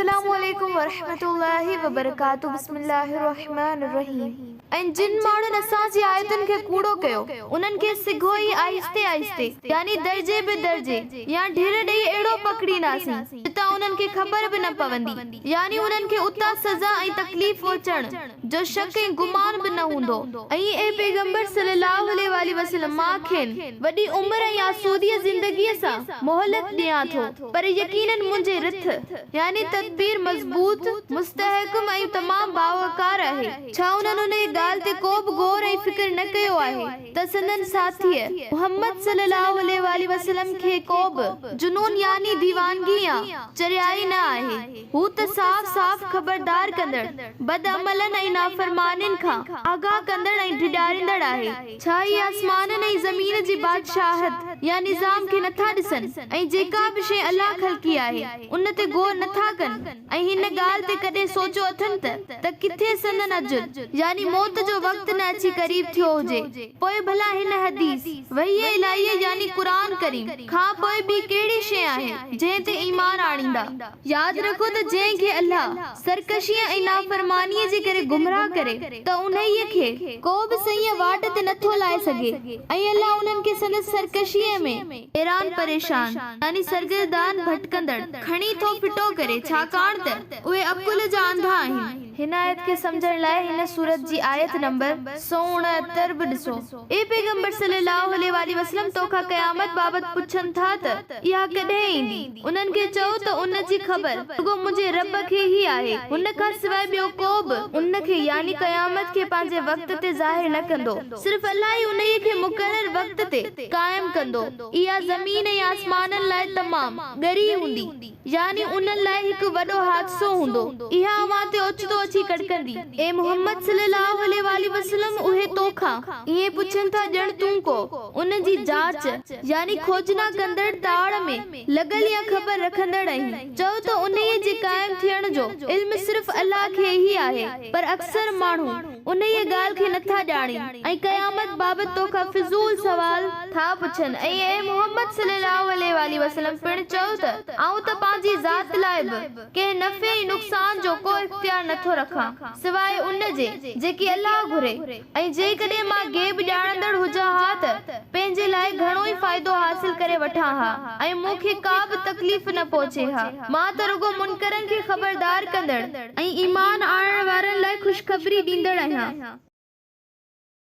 अस्सलामुअलैकुम वरहमतुल्लाहि वबरकातुहू। बिस्मिल्लाहिर्रहमानिर्रहीम। ऐं जिन माण्हुनि असांजी आयतुनि खे कूड़ो कयो, उन्हनि खे सिघो ई आहिस्ते आहिस्ते यानी दर्जे बे दर्जे या ढिर ॾेई अहिड़ो पकड़ींदासीं जितां उन्हनि खे ख़बर बि न पवंदी, यानी उन्हनि खे उतां सज़ा ऐं तकलीफ़ अचण जो शक ऐं गुमान बि न हूंदो। ऐं ए पैगंबर सल्लल्लाहु अलैहि वसल्लम मां खेनि वॾी उम्र ऐं आसूदीअ ज़िंदगीअ सां मोहलत ॾियां थो, पर यकीनन मुंहिंजे रिथ यानी तदबीर मज़बूत, मुस्तहकम ऐं तमाम बावकार आहे। छा उन्हनि उन ॻाल्हि ते को बि गौर ऐं फिक्र न कयो आहे त संदन साथीअ मुहम्मद सल्लल्लाहु अलैहि वसल्लम खे को बि जुनून यानी दीवानगी या चरियाई न आहे। हू त साफ़ साफ़ ख़बरदार कंदड़, बदअमलन ऐं नाफरमानिन खां आगाह कंदड़ ऐं ढिडारींदड़ आहे। छा ई आसमाननि ऐं ज़मीन जी बादशाहत या निज़ाम खे नथा ॾिसनि ऐं जेका बि शइ अल्लाह ख़ल्क़ी आहे उन ते गौर नथा कनि ऐं हिन ॻाल्हि ते कॾहिं सोचियो अथनि त किथे संदन अजुल यानी मौत जो वक़्तु न अची क़रीब थियो हुजे, पोइ भला हिन हदीस वही इलाही यानी कुरान करीम खां पोइ ॿी कहिड़ी शइ आहे जंहिं ते ईमान आणींदा। यादि रखो त जंहिंखे अल्लाह सरकशीअ ऐं नाफरमानीअ जे करे गुमराह करे त उन्हीअ खे को बि सही वाट ते नथो लाए सघे ऐं अल्लाह उन्हनि खे संदसि सरकशीअ में हैरान परेशान यानी सरगर्दान भटकंदड़ खणी थो फिटो करे, छाकाणि त उहे अकुल जा अंधा आहिनि। हिन आयत खे समझण लाइ हिन सूरत जी आयत नंबर 169 बि ॾिसो। ए पैगंबर सल्लल्लाहु अलैहि वसल्लम तोखां क़यामत बाबत पुछनि था त इहा कॾहिं ईंदी? उन्हनि खे चओ त उन जी ख़बर रुॻो मुंहिंजे रब खे ई आहे, हुन खां सवाइ ॿियो को बि उन खे यानी क़यामत खे पंहिंजे वक़्त ते ज़ाहिर न कंदो, सिर्फ़ अल्लाह ई उन्हीअ खे मुक़रर वक़्त ते क़ाइम कंदो। इहा ज़मीन ऐं आसमाननि लाइ तमामु ॻरी हूंदी, यानी उन्हनि लाइ हिकु वॾो हादसो हूंदो। इहा अवां ते ओचितो अची कड़कंदी। ए मुहम्मद सल्लल्लाहु अलैहि वसल्लम उहे तोखां इहे पुछनि था ॼण तूं को उन जी जांच यानी खोजना कंदड़ ताड़ में लॻल या ख़बर रखंदड़ आहीं। चओ त उन्हीअ जे क़ाइम थियण जो इल्म सिर्फ़ अल्लाह खे ई आहे, पर अक्सर माण्हू उन्हीअ ॻाल्हि खे नथा ॼाणीनि ऐं क़यामत बाबति तोखां फिज़ूल सवाल था पुछनि। ऐं ए मुहम्मद सल्लल्लाहु अलैहि वसल्लम पिण चओ त आऊं त पंहिंजी ज़ात लाइ बि कंहिं नफ़े ऐं नुक़सान जो को इख्तियार नथो रखां सिवाय उन जे जेकी अल्लाह घुरे, ऐं जेकॾहिं मां ग़ैब ॼाणंदड़ हुजां हा त पंहिंजे लाइ घणो ई फ़ाइदो हासिल करे वठां हा ऐं मूंखे का बि तकलीफ़ न पहुचे हा। मां त रुॻो मुनकरनि खे ख़बरदार कंदड़ ऐं ईमान आणण वारनि लाइ ख़ुशख़बरी ॾींदड़ आहियां।